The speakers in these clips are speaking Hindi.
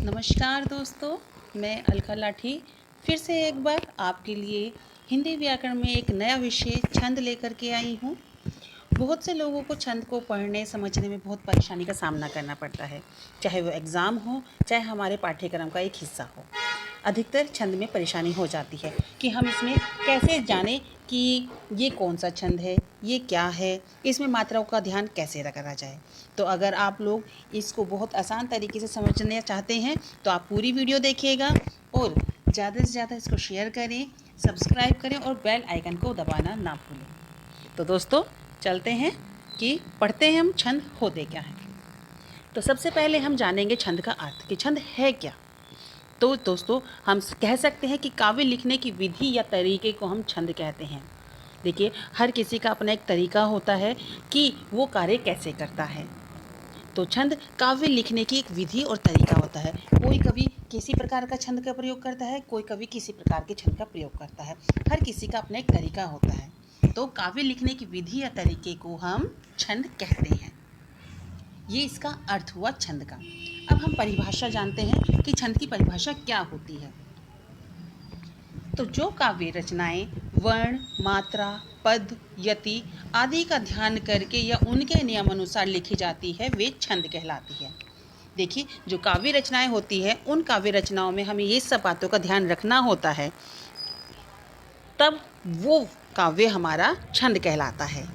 नमस्कार दोस्तों, मैं अलका लाठी फिर से एक बार आपके लिए हिंदी व्याकरण में एक नया विषय छंद लेकर के आई हूँ। बहुत से लोगों को छंद को पढ़ने समझने में बहुत परेशानी का सामना करना पड़ता है, चाहे वो एग्ज़ाम हो, चाहे हमारे पाठ्यक्रम का एक हिस्सा हो। अधिकतर छंद में परेशानी हो जाती है कि हम इसमें कैसे जानें कि ये कौन सा छंद है, ये क्या है, इसमें मात्राओं का ध्यान कैसे रखा जाए। तो अगर आप लोग इसको बहुत आसान तरीके से समझना चाहते हैं तो आप पूरी वीडियो देखिएगा और ज़्यादा से ज़्यादा इसको शेयर करें, सब्सक्राइब करें और बेल आइकन को दबाना ना भूलें। तो दोस्तों चलते हैं कि पढ़ते हैं हम छंद होते क्या हैं। तो सबसे पहले हम जानेंगे छंद का अर्थ कि छंद है क्या। तो दोस्तों हम कह सकते हैं कि काव्य लिखने की विधि या तरीके को हम छंद कहते हैं। देखिए, हर किसी का अपना एक तरीका होता है कि वो कार्य कैसे करता है। तो छंद काव्य लिखने की एक विधि और तरीका होता है। कोई कवि किसी प्रकार का छंद का प्रयोग करता है, कोई कवि किसी प्रकार के छंद का प्रयोग करता है। हर किसी का अपना एक तरीका होता है। तो काव्य लिखने की विधि या तरीके को हम छंद कहते हैं। ये इसका अर्थ हुआ छंद का। अब हम परिभाषा जानते हैं कि छंद की परिभाषा क्या होती है। तो जो काव्य रचनाएं वर्ण, मात्रा, पद, यति आदि का ध्यान करके या उनके नियमानुसार लिखी जाती है वे छंद कहलाती है। देखिए, जो काव्य रचनाएं होती है उन काव्य रचनाओं में हमें ये सब बातों का ध्यान रखना होता है, तब वो काव्य हमारा छंद कहलाता है।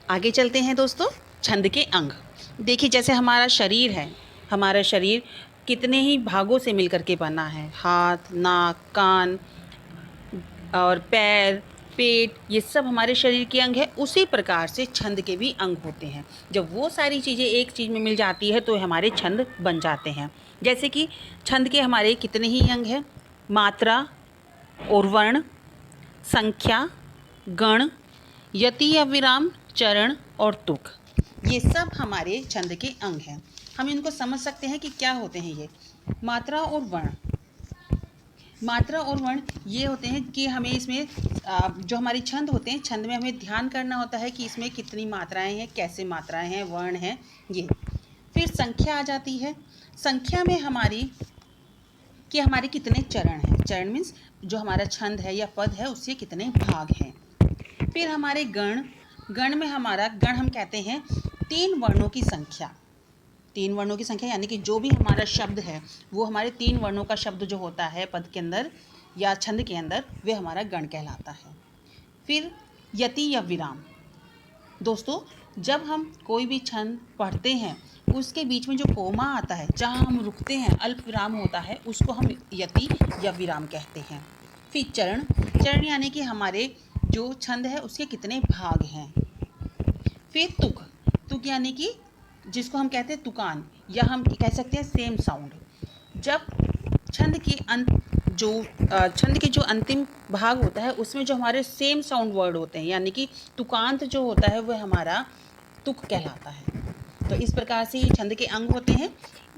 आगे चलते हैं दोस्तों, छंद के अंग। देखिए, जैसे हमारा शरीर है, हमारा शरीर कितने ही भागों से मिलकर के बना है। हाथ, नाक, कान और पैर, पेट, ये सब हमारे शरीर के अंग है। उसी प्रकार से छंद के भी अंग होते हैं। जब वो सारी चीज़ें एक चीज़ में मिल जाती है तो हमारे छंद बन जाते हैं। जैसे कि छंद के हमारे कितने ही अंग हैं: मात्रा और वर्ण, संख्या, गण, यति या विराम, चरण और तुक। ये सब हमारे छंद के अंग हैं। हम इनको समझ सकते हैं कि क्या होते हैं ये। मात्रा और वर्ण, मात्रा और वर्ण ये होते हैं कि हमें इसमें जो हमारी छंद होते हैं, छंद में हमें ध्यान करना होता है कि इसमें कितनी मात्राएं हैं, कैसे मात्राएं हैं, वर्ण हैं ये। फिर संख्या आ जाती है। संख्या में हमारे कितने चरण हैं। चरण मीन्स जो हमारा छंद है या पद है उससे कितने भाग हैं। फिर हमारे गण, गण में हमारा गण हम कहते हैं 3 वर्णों की संख्या। 3 वर्णों की संख्या यानी कि जो भी हमारा शब्द है वो हमारे 3 वर्णों का शब्द जो होता है पद के अंदर या छंद के अंदर, वे हमारा गण कहलाता है। फिर यति या विराम। दोस्तों, जब हम कोई भी छंद पढ़ते हैं उसके बीच में जो कोमा आता है, जहाँ हम रुकते हैं, अल्प विराम होता है, उसको हम यति या विराम कहते हैं। फिर चरण, चरण यानी कि हमारे जो छंद है उसके कितने भाग हैं। फिर तुक, तुक यानी कि जिसको हम कहते हैं तुकान, या हम कह सकते हैं सेम साउंड। जब छंद के जो अंतिम भाग होता है उसमें जो हमारे सेम साउंड वर्ड होते हैं, यानी कि तुकांत जो होता है वह हमारा तुक कहलाता है। तो इस प्रकार से ये छंद के अंग होते हैं।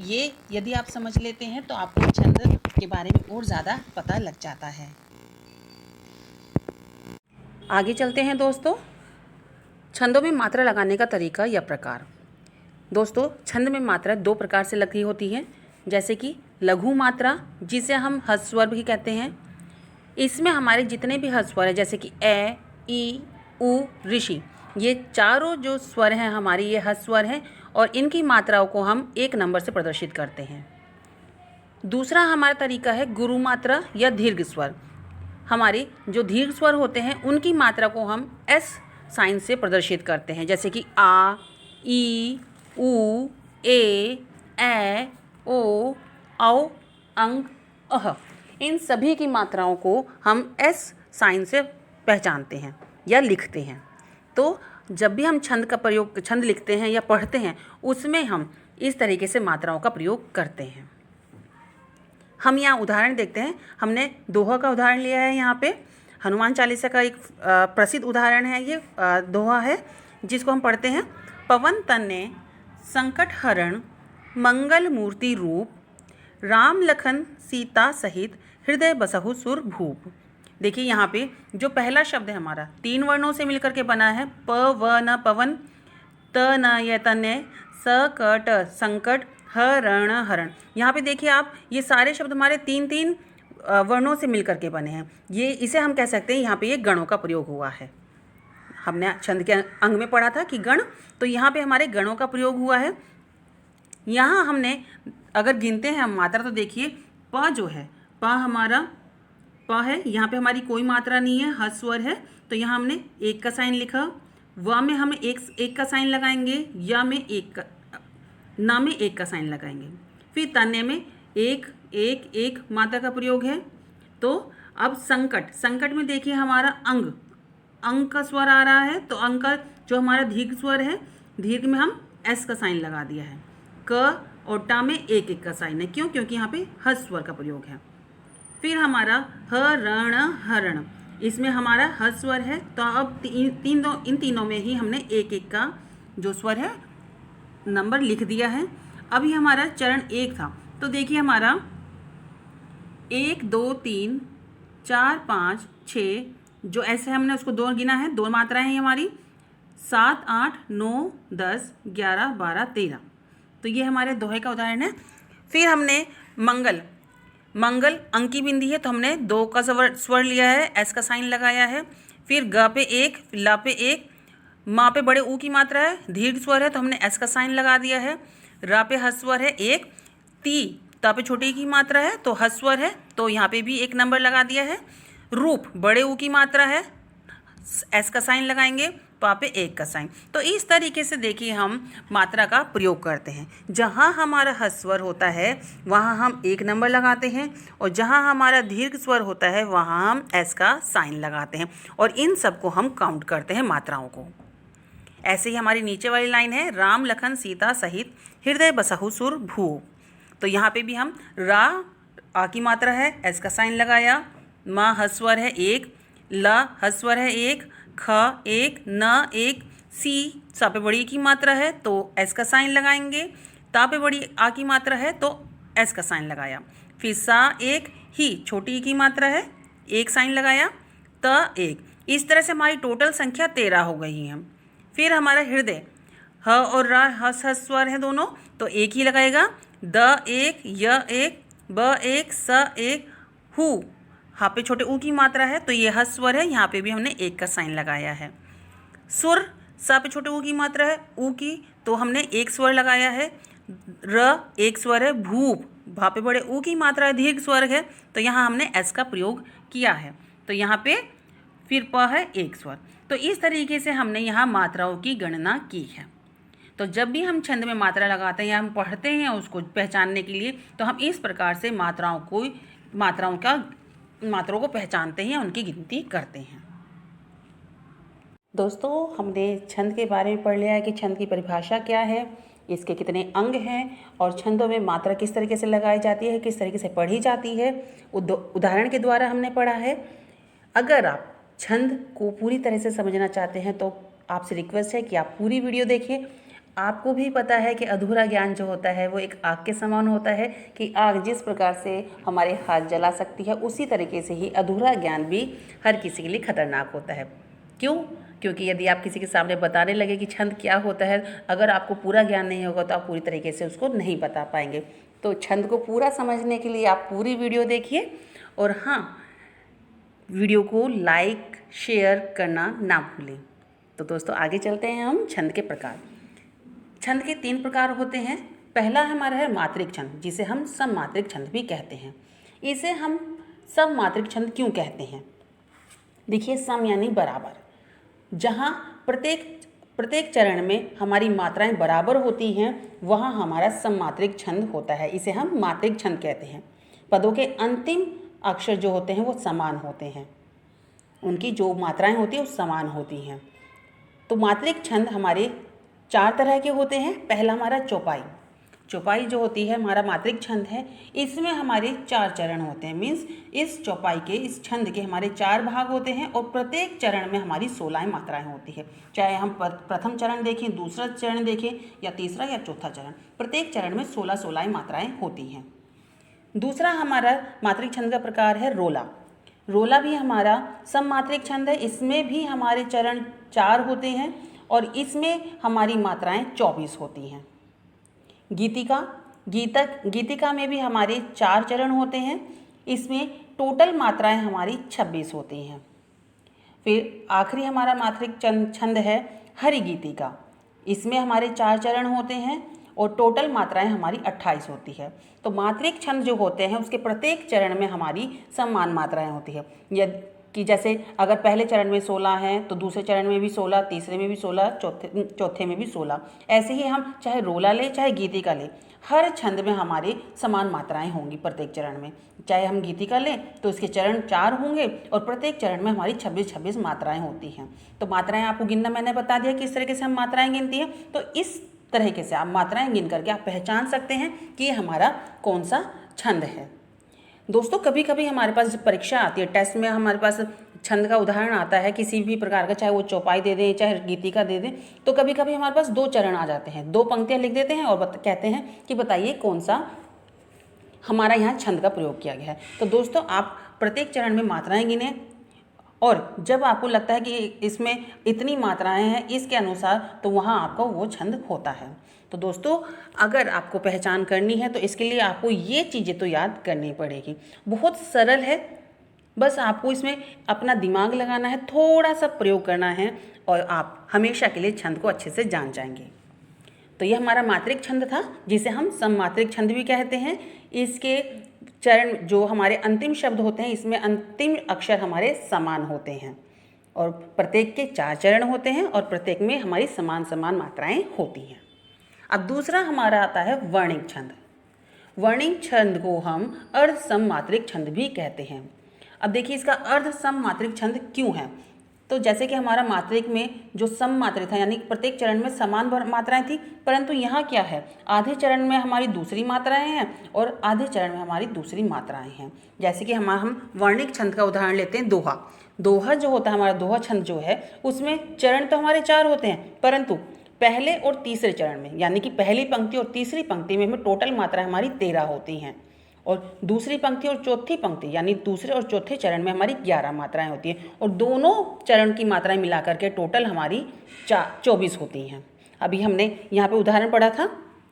ये यदि आप समझ लेते हैं तो आपको छंद के बारे में और ज़्यादा पता लग जाता है। आगे चलते हैं दोस्तों, छंदों में मात्रा लगाने का तरीका या प्रकार। दोस्तों, छंद में मात्रा 2 प्रकार से लगी होती है। जैसे कि लघु मात्रा, जिसे हम ह्रस्व भी कहते हैं। इसमें हमारे जितने भी ह्रस्व हैं, जैसे कि ए, ई, उ, ऋषि, ये चारों जो स्वर हैं हमारी, ये ह्रस्व हैं और इनकी मात्राओं को हम 1 नंबर से प्रदर्शित करते हैं। दूसरा हमारा तरीका है गुरु मात्रा या दीर्घ स्वर। हमारे जो दीर्घ स्वर होते हैं उनकी मात्रा को हम एस साइन से प्रदर्शित करते हैं। जैसे कि आ, ई, उ, ए, ओ, औ, अंग, अह, इन सभी की मात्राओं को हम एस साइन से पहचानते हैं या लिखते हैं। तो जब भी हम छंद लिखते हैं या पढ़ते हैं उसमें हम इस तरीके से मात्राओं का प्रयोग करते हैं। हम यहाँ उदाहरण देखते हैं। हमने दोहा का उदाहरण लिया है। यहाँ पे हनुमान चालीसा का एक प्रसिद्ध उदाहरण है। ये दोहा है जिसको हम पढ़ते हैं। पवन तनय संकट हरण मंगल मूर्ति रूप, राम लखन सीता सहित हृदय बसहु सुर भूप। देखिए, यहाँ पे जो पहला शब्द है हमारा 3 वर्णों से मिलकर के बना है। प व न पवन, त न य तनय, स क ट संकट, हरण हरण। यहाँ पे देखिए आप, ये सारे शब्द हमारे तीन तीन वर्णों से मिल करके बने हैं। ये इसे हम कह सकते हैं यहाँ पे ये गणों का प्रयोग हुआ है। हमने छंद के अंग में पढ़ा था कि गण, तो यहाँ पे हमारे गणों का प्रयोग हुआ है। यहाँ हमने अगर गिनते हैं हम मात्रा, तो देखिए प जो है, प हमारा प है, यहाँ पे हमारी कोई मात्रा नहीं है, ह स्वर है, तो यहाँ हमने एक का साइन लिखा। व में हम एक का साइन लगाएंगे, या में एक का, ना में एक का साइन लगाएंगे। फिर तन्य में एक एक एक मात्रा का प्रयोग है। तो अब संकट, संकट में देखिए हमारा अंग, अंग का स्वर आ रहा है, तो अंग का जो हमारा दीर्घ स्वर है, दीर्घ में हम एस का साइन लगा दिया है। क और टा में एक एक का साइन है, क्यों? क्योंकि यहाँ पे ह स्वर का प्रयोग है। फिर हमारा हरण हरण, इसमें हमारा ह स्वर है, तो अब इन तीनों में ही हमने एक एक का जो स्वर है नंबर लिख दिया है। अभी हमारा चरण एक था, तो देखिए हमारा 1 2 3 4 5 6, जो ऐसे हमने उसको दो गिना है, दो मात्राएं हैं हमारी, 7 8 9 10 11 12 13, तो ये हमारे दोहे का उदाहरण है। फिर हमने मंगल, मंगल अंक की बिंदी है, तो हमने 2 का स्वर लिया है, एस का साइन लगाया है। फिर ग पे 1, ला पे 1, माँ पे बड़े ऊ की मात्रा है, दीर्घ स्वर है, तो हमने एस का साइन लगा दिया है। रा पे हस स्वर है 1, ती ता पे छोटी की मात्रा है, तो हस स्वर है, तो यहाँ पे भी एक नंबर लगा दिया है। रूप बड़े ऊ की मात्रा है, एस का साइन लगाएंगे, पा पे एक का साइन। तो इस तरीके से देखिए हम मात्रा का प्रयोग करते हैं। जहाँ हमारा हस स्वर होता है वहाँ हम एक नंबर लगाते हैं, और जहाँ हमारा दीर्घ स्वर होता है वहाँ हम एस का साइन लगाते हैं, और इन सबको हम काउंट करते हैं मात्राओं को। ऐसे ही हमारी नीचे वाली लाइन है, राम लखन सीता सहित हृदय बसहु सुर भू, तो यहाँ पे भी हम रा आ की मात्रा है, एस का साइन लगाया, माँ हस्वर है 1, ला हस्वर है 1, ख 1, न 1, सी सा पे बड़ी की मात्रा है, तो एस का साइन लगाएंगे, ता पे बड़ी आ की मात्रा है, तो एस का साइन लगाया। फिर सा 1, ही छोटी की मात्रा है, एक साइन लगाया, त 1। इस तरह से हमारी टोटल संख्या 13 हो गई है। फिर हमारा हृदय, ह और रा हस हस स्वर है दोनों, तो एक ही लगाएगा, द 1, य 1, ब 1, स 1, हु हा पे छोटे ऊ की मात्रा है, तो ये हस स्वर है, यहाँ पे भी हमने एक का साइन लगाया है। सुर सा पे छोटे ऊ की मात्रा है, ऊ की, तो हमने एक स्वर लगाया है। र एक स्वर है, भूप भा पे बड़े ऊ की मात्रा है, दीर्घ स्वर है, तो यहाँ हमने एस का प्रयोग किया है, तो यहाँ पे फिर प है एक स्वर। तो इस तरीके से हमने यहाँ मात्राओं की गणना की है। तो जब भी हम छंद में मात्रा लगाते हैं या हम पढ़ते हैं उसको पहचानने के लिए, तो हम इस प्रकार से मात्राओं को पहचानते हैं, उनकी गिनती करते हैं। दोस्तों, हमने छंद के बारे में पढ़ लिया है कि छंद की परिभाषा क्या है, इसके कितने अंग हैं, और छंदों में मात्रा किस तरीके से लगाई जाती है, किस तरीके से पढ़ी जाती है, उदाहरण के द्वारा हमने पढ़ा है। अगर आप छंद को पूरी तरह से समझना चाहते हैं तो आपसे रिक्वेस्ट है कि आप पूरी वीडियो देखिए। आपको भी पता है कि अधूरा ज्ञान जो होता है वो एक आग के समान होता है, कि आग जिस प्रकार से हमारे हाथ जला सकती है, उसी तरीके से ही अधूरा ज्ञान भी हर किसी के लिए खतरनाक होता है। क्यों? क्योंकि यदि आप किसी के सामने बताने लगे कि छंद क्या होता है, अगर आपको पूरा ज्ञान नहीं होगा तो आप पूरी तरीके से उसको नहीं बता पाएंगे। तो छंद को पूरा समझने के लिए आप पूरी वीडियो देखिए, और हाँ, वीडियो को लाइक शेयर करना ना भूलें। तो दोस्तों, आगे चलते हैं हम छंद के प्रकार। छंद के 3 प्रकार होते हैं। पहला हमारा है मात्रिक छंद, जिसे हम सममात्रिक छंद भी कहते हैं। इसे हम सममात्रिक छंद क्यों कहते हैं? देखिए, सम यानी बराबर, जहाँ प्रत्येक चरण में हमारी मात्राएं बराबर होती हैं, वहाँ हमारा सममात्रिक छंद होता है। इसे हम मात्रिक छंद कहते हैं। पदों के अंतिम अक्षर जो होते हैं वो समान होते हैं, उनकी जो मात्राएं होती हैं वो समान होती हैं। तो मात्रिक छंद हमारे 4 तरह के होते हैं। पहला हमारा चौपाई। चौपाई जो होती है हमारा मात्रिक छंद है, इसमें हमारे 4 चरण होते हैं। मीन्स इस चौपाई के, इस छंद के हमारे 4 भाग होते हैं, और प्रत्येक चरण में हमारी 16 मात्राएं होती है। चाहे हम प्रथम चरण देखें, दूसरा चरण देखें, या तीसरा या चौथा चरण, प्रत्येक चरण में 16 मात्राएं होती हैं। दूसरा हमारा मात्रिक छंद का प्रकार है रोला। रोला भी हमारा सममात्रिक छंद है। इसमें भी हमारे चरण 4 होते हैं, और इसमें हमारी मात्राएं 24 होती हैं। गीतिका, गीतिका में भी हमारे 4 चरण होते हैं। इसमें टोटल मात्राएं हमारी 26 होती हैं। फिर आखिरी हमारा मात्रिक छंद है हरि गीतिका। इसमें हमारे 4 चरण होते हैं और टोटल मात्राएं हमारी 28 होती है। तो मात्रिक छंद जो होते हैं उसके प्रत्येक चरण में हमारी समान मात्राएं होती है। यदि कि जैसे अगर पहले चरण में 16 हैं तो दूसरे चरण में भी 16, तीसरे में भी 16, चौथे में भी 16। ऐसे ही हम चाहे रोला लें चाहे गीतिका लें, हर छंद में हमारे समान मात्राएं होंगी प्रत्येक चरण में। चाहे हम गीतिका लें तो इसके चरण 4 होंगे और प्रत्येक चरण में हमारी 26 मात्राएं होती हैं। तो मात्राएं आपको गिनना मैंने बता दिया किस तरीके से हम मात्राएं गिनती हैं। तो इस तरीके से आप मात्राएं गिन करके आप पहचान सकते हैं कि ये हमारा कौन सा छंद है। दोस्तों कभी कभी हमारे पास परीक्षा आती है, टेस्ट में हमारे पास छंद का उदाहरण आता है किसी भी प्रकार का, चाहे वो चौपाई दे दें चाहे गीतिका दे दें, तो कभी कभी हमारे पास 2 चरण आ जाते हैं, 2 पंक्तियां लिख देते हैं और कहते हैं कि बताइए कौन सा हमारा यहाँ छंद का प्रयोग किया गया है। तो दोस्तों आप प्रत्येक चरण में मात्राएं गिनें और जब आपको लगता है कि इसमें इतनी मात्राएं हैं इसके अनुसार, तो वहाँ आपका वो छंद होता है। तो दोस्तों अगर आपको पहचान करनी है तो इसके लिए आपको ये चीज़ें तो याद करनी पड़ेगी। बहुत सरल है, बस आपको इसमें अपना दिमाग लगाना है, थोड़ा सा प्रयोग करना है और आप हमेशा के लिए छंद को अच्छे से जान जाएंगे। तो ये हमारा मात्रिक छंद था जिसे हम सममात्रिक छंद भी कहते हैं। इसके चरण जो हमारे अंतिम शब्द होते हैं इसमें अंतिम अक्षर हमारे समान होते हैं और प्रत्येक के 4 चरण होते हैं और प्रत्येक में हमारी समान मात्राएं होती हैं। अब दूसरा हमारा आता है वर्णिक छंद। वर्णिक छंद को हम अर्ध सममात्रिक छंद भी कहते हैं। अब देखिए इसका अर्ध सममात्रिक छंद क्यों है। तो जैसे कि हमारा मात्रिक में जो सममात्रिक था यानी प्रत्येक चरण में समान मात्राएं थी, परंतु यहाँ क्या है, आधे चरण में हमारी दूसरी मात्राएं हैं और आधे चरण में हमारी दूसरी मात्राएं हैं। जैसे कि हम वर्णिक छंद का उदाहरण लेते हैं दोहा। दोहा जो होता है हमारा दोहा छंद जो है उसमें चरण तो हमारे 4 होते हैं, परंतु पहले और तीसरे चरण में यानी कि पहली पंक्ति और तीसरी पंक्ति में टोटल मात्रा हमारी 13 होती हैं और दूसरी पंक्ति और चौथी पंक्ति यानी दूसरे और चौथे चरण में हमारी 11 मात्राएं होती हैं और दोनों चरण की मात्राएं मिलाकर के टोटल हमारी 24 होती हैं। अभी हमने यहाँ पे उदाहरण पढ़ा था,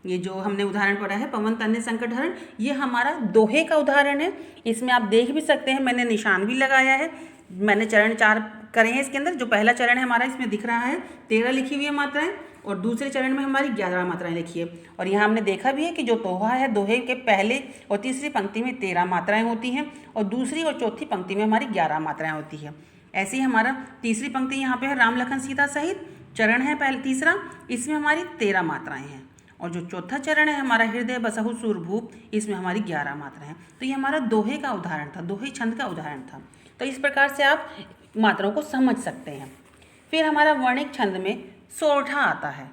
ये जो हमने उदाहरण पढ़ा है पवन तनय संकट हरण, ये हमारा दोहे का उदाहरण है। इसमें आप देख भी सकते हैं, मैंने निशान भी लगाया है। मैंने चरण 4 करे हैं इसके अंदर। जो पहला चरण है हमारा इसमें दिख रहा है 13 लिखी हुई है मात्राएं और दूसरे चरण में हमारी 11 मात्राएं लिखी है। और यहाँ हमने देखा भी है कि जो दोहा है, दोहे के पहले और तीसरी पंक्ति में 13 मात्राएं होती हैं और दूसरी और चौथी पंक्ति में हमारी 11 मात्राएं होती है। ऐसे ही हमारा तीसरी पंक्ति यहाँ पे है राम लखन सीता सहित, चरण है पहले तीसरा, इसमें हमारी 13 मात्राएं हैं और जो चौथा चरण है हमारा हृदय बसहु सुरभूप, इसमें हमारी 11 मात्राएं हैं। तो ये हमारा दोहे का उदाहरण था, दोहे छंद का उदाहरण था। तो इस प्रकार से आप मात्राओं को समझ सकते हैं। फिर हमारा वर्णिक छंद में सोरठा आता है।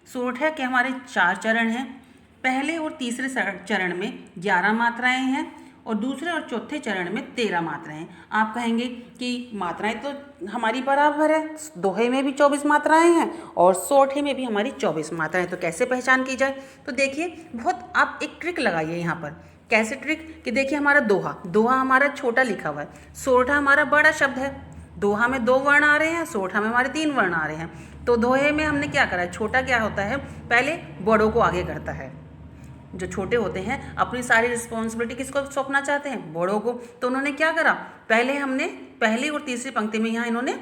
सोरठा के हमारे 4 चरण हैं। पहले और तीसरे चरण में 11 मात्राएं हैं और दूसरे और चौथे चरण में 13 मात्राएं हैं। आप कहेंगे कि मात्राएं तो हमारी बराबर है, दोहे में भी 24 मात्राएं हैं और सोरठे में भी हमारी 24 मात्राएं, तो कैसे पहचान की जाए। तो देखिए बहुत आप एक ट्रिक लगाइए यहाँ पर। कैसे ट्रिक कि देखिए हमारा दोहा हमारा छोटा लिखा हुआ है, सोरठा हमारा बड़ा शब्द है। दोहा में 2 वर्ण आ रहे हैं, सोरठा में हमारे 3 वर्ण आ रहे हैं। तो दोहे में हमने क्या करा है, छोटा क्या होता है, पहले बड़ों को आगे करता है। जो छोटे होते हैं अपनी सारी रिस्पॉन्सिबिलिटी किसको सौंपना चाहते हैं, बड़ों को। तो उन्होंने क्या करा, पहले हमने पहली और तीसरी पंक्ति में यहाँ इन्होंने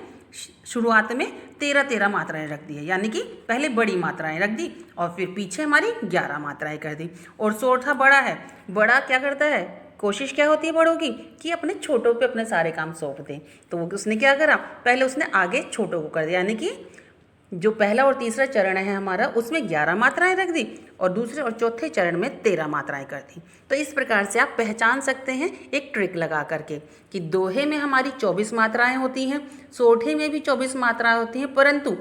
शुरुआत में 13 मात्राएं रख दी है, यानी कि पहले बड़ी मात्राएं रख दी और फिर पीछे हमारी 11 मात्राएं कर दी। और सोरठा बड़ा है, बड़ा क्या करता है, कोशिश क्या होती है बड़ों की कि अपने छोटों पे अपने सारे काम सौंप दें। तो उसने क्या करा, पहले उसने आगे छोटों को कर दिया, यानी कि जो पहला और तीसरा चरण है हमारा उसमें 11 मात्राएं रख दी और दूसरे और चौथे चरण में 13 मात्राएं कर दी। तो इस प्रकार से आप पहचान सकते हैं एक ट्रिक लगा करके कि दोहे में हमारी 24 मात्राएं होती हैं, सोरठे में भी 24 मात्राएं होती हैं, परंतु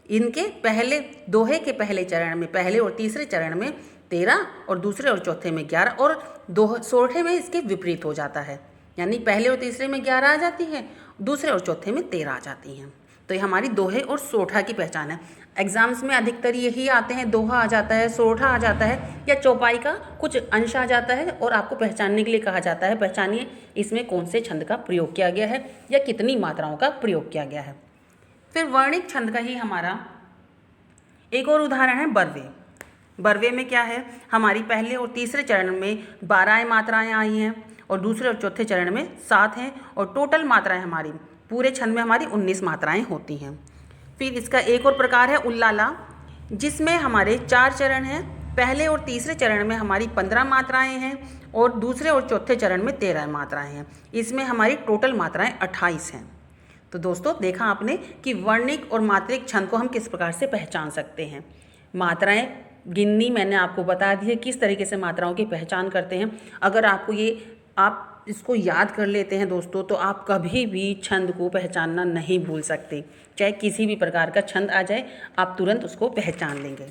इनके पहले दोहे के पहले चरण में, पहले और तीसरे चरण में 13 और दूसरे और चौथे में 11 और सोरठे में इसके विपरीत हो जाता है, यानी पहले और तीसरे में 11 आ जाती है, दूसरे और चौथे में 13 आ जाती हैं। तो ये हमारी दोहे और सोरठा की पहचान है। एग्जाम्स में अधिकतर यही आते हैं, दोहा आ जाता है, सोरठा आ जाता है या चौपाई का कुछ अंश आ जाता है और आपको पहचानने के लिए कहा जाता है पहचानिए इसमें कौन से छंद का प्रयोग किया गया है या कितनी मात्राओं का प्रयोग किया गया है। फिर वर्णिक छंद का ही हमारा एक और उदाहरण है बर्वे। बरवे में क्या है, हमारी पहले और तीसरे चरण में 12 मात्राएं आई हैं और दूसरे और चौथे चरण में 7 हैं और टोटल मात्राएं हमारी पूरे छंद में हमारी 19 मात्राएं होती हैं। फिर इसका एक और प्रकार है उल्लाला, जिसमें हमारे 4 चरण हैं। पहले और तीसरे चरण में हमारी 15 मात्राएं हैं और दूसरे और चौथे चरण में 13 मात्राएं हैं। इसमें हमारी टोटल मात्राएं 28 हैं। तो दोस्तों देखा आपने कि वर्णिक और मात्रिक छंद को हम किस प्रकार से पहचान सकते हैं। मात्राएं गिननी मैंने आपको बता दी है, किस तरीके से मात्राओं की पहचान करते हैं। अगर आपको आप इसको याद कर लेते हैं दोस्तों, तो आप कभी भी छंद को पहचानना नहीं भूल सकते। चाहे किसी भी प्रकार का छंद आ जाए, आप तुरंत उसको पहचान लेंगे।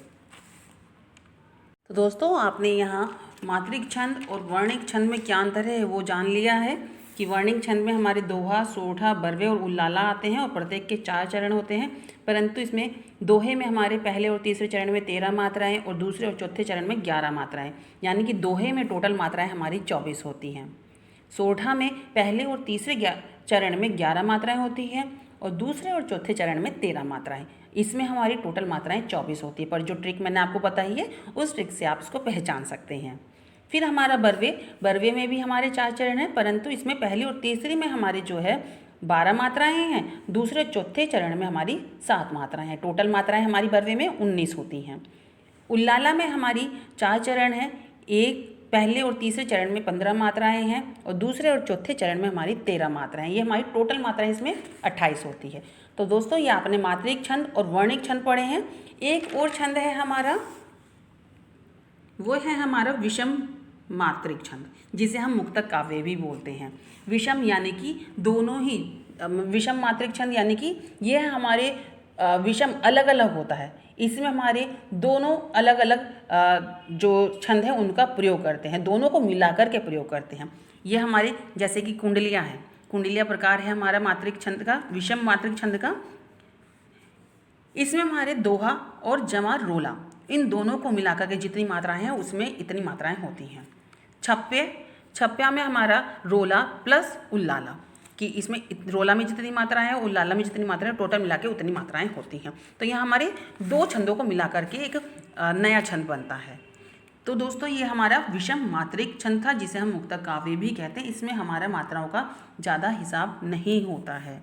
तो दोस्तों आपने यहाँ मात्रिक छंद और वर्णिक छंद में क्या अंतर है वो जान लिया है कि वर्णिक छंद में हमारे दोहा, सोठा, बरवे और उल्लाला आते हैं और प्रत्येक के 4 चरण होते हैं, परंतु इसमें दोहे में हमारे पहले और तीसरे चरण में 13 मात्राएं और दूसरे और चौथे चरण में 11 मात्राएं, यानी कि दोहे में टोटल मात्राएं हमारी 24 होती हैं। सोठा में पहले और तीसरे चरण में 11 मात्राएं होती हैं और दूसरे और चौथे चरण में 13 मात्राएं। इसमें हमारी टोटल मात्राएं 24 होती है, पर जो ट्रिक मैंने आपको बताई है उस ट्रिक से आप इसको पहचान सकते हैं। फिर हमारा बरवे में भी हमारे 4 चरण हैं, परंतु इसमें पहली और तीसरी में हमारे जो है 12 मात्राएं हैं, दूसरे चौथे चरण में हमारी 7 मात्राएं हैं। टोटल मात्राएं हमारी बरवे में 19 होती हैं। उल्लाला में हमारी 4 चरण हैं, एक पहले और तीसरे चरण में 15 मात्राएं हैं और दूसरे और चौथे चरण में हमारी 13 मात्राएं हैं। ये हमारी टोटल मात्राएं इसमें 28 होती है। तो दोस्तों ये आपने मात्रिक छंद और वर्णिक छंद पढ़े हैं। एक और छंद है हमारा, वो है हमारा विषम मात्रिक छंद, जिसे हम मुक्तक काव्य भी बोलते हैं। विषम यानी कि दोनों ही, विषम मात्रिक छंद यानी कि ये हमारे विषम अलग अलग होता है। इसमें हमारे दोनों अलग अलग जो छंद हैं उनका प्रयोग करते हैं, दोनों को मिलाकर के प्रयोग करते हैं। ये हमारे जैसे कि कुंडलियाँ हैं, कुंडलिया प्रकार है हमारा मात्रिक छंद का, विषम मात्रिक छंद का। इसमें हमारे दोहा और जमा रोला, इन दोनों को मिलाकर के जितनी मात्राएं हैं उसमें इतनी मात्राएं होती हैं। छप्या में हमारा रोला प्लस उल्लाला, कि इसमें रोला में जितनी मात्राएं हैं, उल्लाला में जितनी मात्राएं, टोटल मिला के उतनी मात्राएं होती हैं। तो यहाँ हमारे 2 छंदों को मिलाकर के एक नया छंद बनता है। तो दोस्तों ये हमारा विषम मात्रिक छंद था, जिसे हम मुक्तक काव्य भी कहते हैं। इसमें हमारा मात्राओं का ज़्यादा हिसाब नहीं होता है।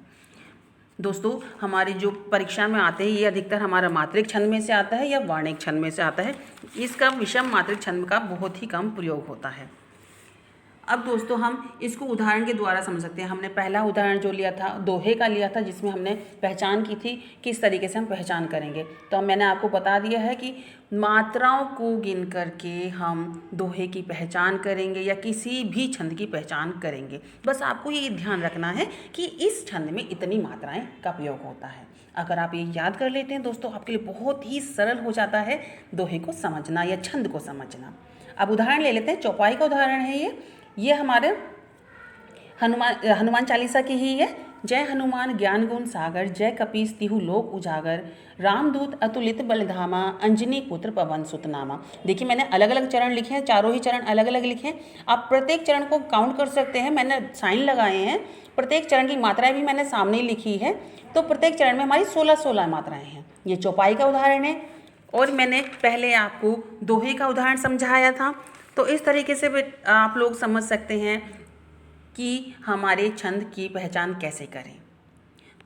दोस्तों हमारे जो परीक्षा में आते हैं ये अधिकतर हमारा मात्रिक छंद में से आता है या वर्णिक छंद में से आता है। इसका विषम मात्रिक छंद का बहुत ही कम प्रयोग होता है। अब दोस्तों हम इसको उदाहरण के द्वारा समझ सकते हैं। हमने पहला उदाहरण जो लिया था दोहे का लिया था, जिसमें हमने पहचान की थी किस तरीके से हम पहचान करेंगे। तो मैंने आपको बता दिया है कि मात्राओं को गिन करके हम दोहे की पहचान करेंगे या किसी भी छंद की पहचान करेंगे। बस आपको ये ध्यान रखना है कि इस छंद में इतनी मात्राएं का प्रयोग होता है। अगर आप ये याद कर लेते हैं दोस्तों, आपके लिए बहुत ही सरल हो जाता है दोहे को समझना या छंद को समझना। अब उदाहरण ले लेते हैं। चौपाई का उदाहरण है ये हमारे हनुमान चालीसा की ही है। जय हनुमान ज्ञान गुण सागर, जय कपीस तिहु लोक उजागर, रामदूत अतुलित बलधामा, अंजनी पुत्र पवन सुत नामा। देखिए मैंने अलग अलग चरण लिखे हैं, चारों ही चरण अलग अलग लिखे हैं। आप प्रत्येक चरण को काउंट कर सकते हैं, मैंने साइन लगाए हैं। प्रत्येक चरण की मात्राएं भी मैंने सामने ही लिखी है। तो प्रत्येक चरण में हमारी 16 मात्राएं हैं। ये चौपाई का उदाहरण है। और मैंने पहले आपको दोहे का उदाहरण समझाया था। तो इस तरीके से आप लोग समझ सकते हैं कि हमारे छंद की पहचान कैसे करें।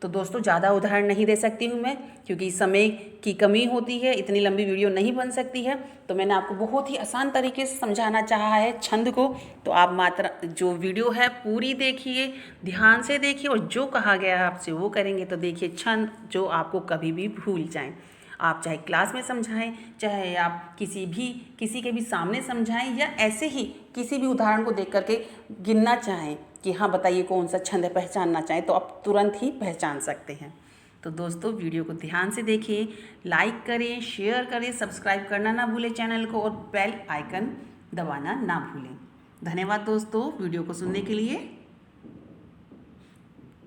तो दोस्तों ज़्यादा उदाहरण नहीं दे सकती हूँ मैं, क्योंकि समय की कमी होती है, इतनी लंबी वीडियो नहीं बन सकती है। तो मैंने आपको बहुत ही आसान तरीके से समझाना चाहा है छंद को। तो आप मात्रा जो वीडियो है पूरी देखिए, ध्यान से देखिए और जो कहा गया है आपसे वो करेंगे। तो देखिए छंद जो आपको कभी भी भूल जाएं। आप चाहे क्लास में समझाएं, चाहे आप किसी के भी सामने समझाएं, या ऐसे ही किसी भी उदाहरण को देख करके गिनना चाहें कि हाँ बताइए कौन सा छंद है, पहचानना चाहें तो आप तुरंत ही पहचान सकते हैं। तो दोस्तों वीडियो को ध्यान से देखिए, लाइक करें, शेयर करें, सब्सक्राइब करना ना भूलें चैनल को और बेल आइकन दबाना ना भूलें। धन्यवाद दोस्तों वीडियो को सुनने के लिए।